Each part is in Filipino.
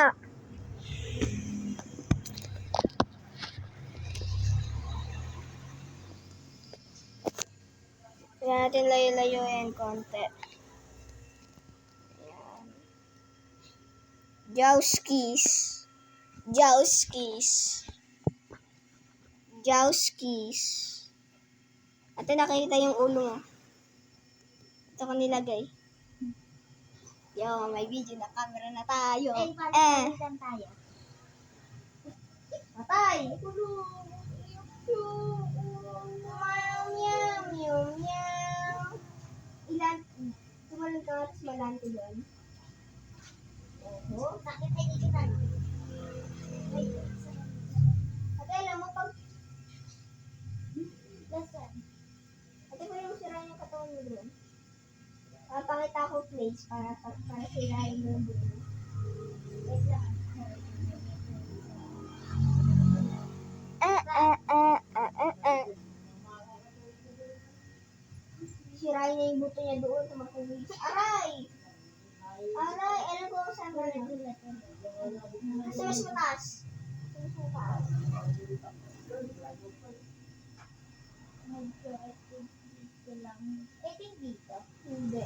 mamaya. Yan natin layo-layuin konti. Yan. Jowskis. Ate, nakikita yung ulo mo. Ito ko nilagay. Yo, may video na camera na tayo. Palitan tayo. Patay! Meow. Ilan? Tumalun ka, tapos malanto yun. Sakit ay ikitan. Ate, alam mo pag... Lesson. Ate, pwede mo sirain yung katawan mo doon. Pakita ko place para sirain mo yung buto. Wait lang. Sirain niya yung buto niya doon sa makulis. Aray! Alam ko saan mo na. Kasi mas mataas. Dito lang. I think dito. Hindi.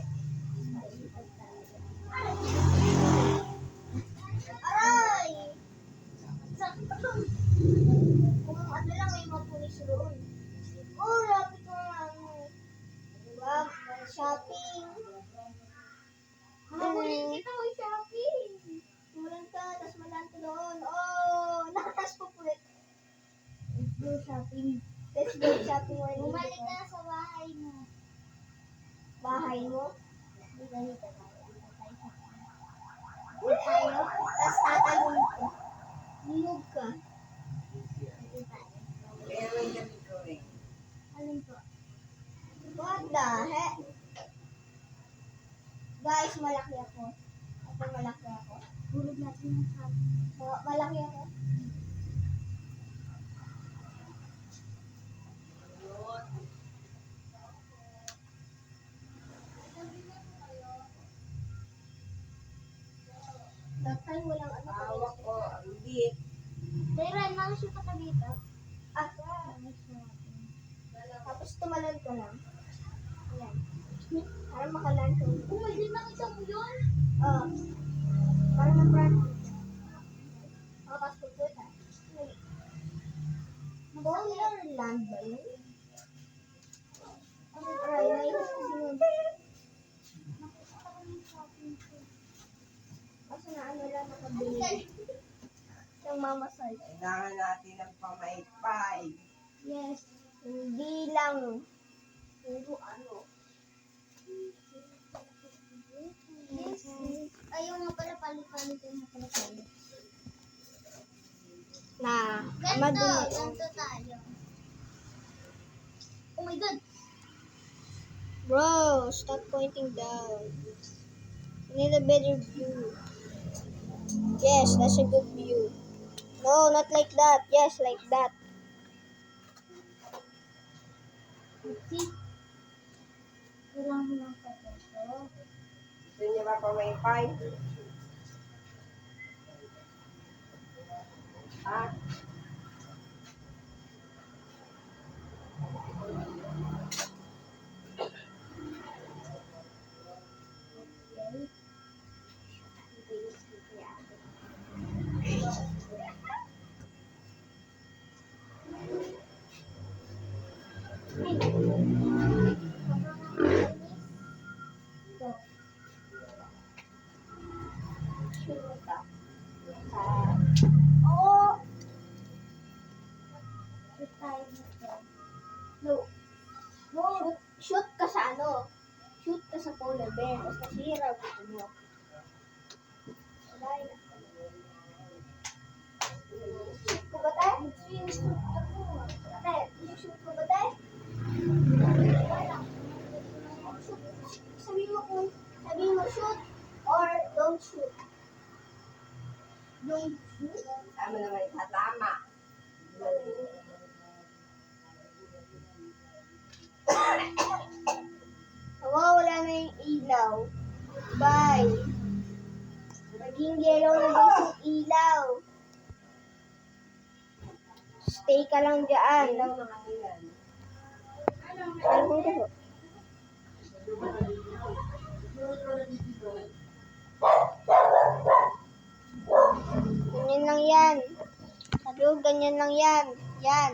Aray! Kung ano lang may mapulis doon. Oh, lapit ko nga. Diba? Shopping. Habulin kita mo shopping. Tulan ka, tapos malanto doon. Oh, nakatas po pulit. Let's go shopping. Bumalik ka sa bahay mo. Bahay mo. Dito tayo. Tayo. Tapos tatalon ka. Lumog ka. Dito tayo. Alin po? What the heck? Guys, malaki ako. Malaki ako. Hulog natin yung shopping. Malaki ako. Tatay, walang ano pa. Hawak ko, hindi. Dayran, makasya pa ka dito. Tapos tumalon ka lang. Ayan. Para makalan ka. Oh my God, nakita mo yun? Oo. Para mag-brand. Tapos pupunta. Boiler land ba yun? Aray, naiwas ko sinun. Nakita ko yung shopping ko. Kasi na ano lang nakabili. Yung mama side. Kailangan natin ng pamaypay. Yes. Hindi lang. Puro ano. Yes. Ayaw nga pala palit-palitin na pala tayo. Na. Ganto tayo. Oh my God! Bro, stop pointing down. You need a better view. Yes, that's a good view. No, not like that. Yes, like that. See? Kailangan mo lang pa ito. Gusto niyo ba pamaypay? Ha? Oh! Shoot tayo dito. No. No, shoot ka sa ano? Shoot ka sa polar bear. Tapos nasira buto mo. Wala na. Shoot ko ba tayo? Shoot ko ba tayo? Sabi mo shoot or don't shoot. Don't shoot? Tama naman itatama. Wala na yung ilaw. Bye. Naging yellow na guys yung ilaw. Stay ka lang dyan. Ilaw naman yan. Ano ko po? Ganyan lang yan. Sabi ko, ganyan lang yan. Yan.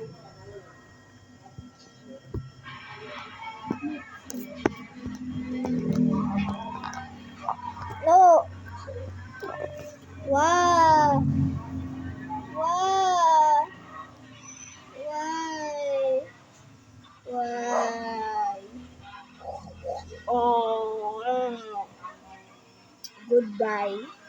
No. Wow. Wow. Why? Why? Oh. Goodbye.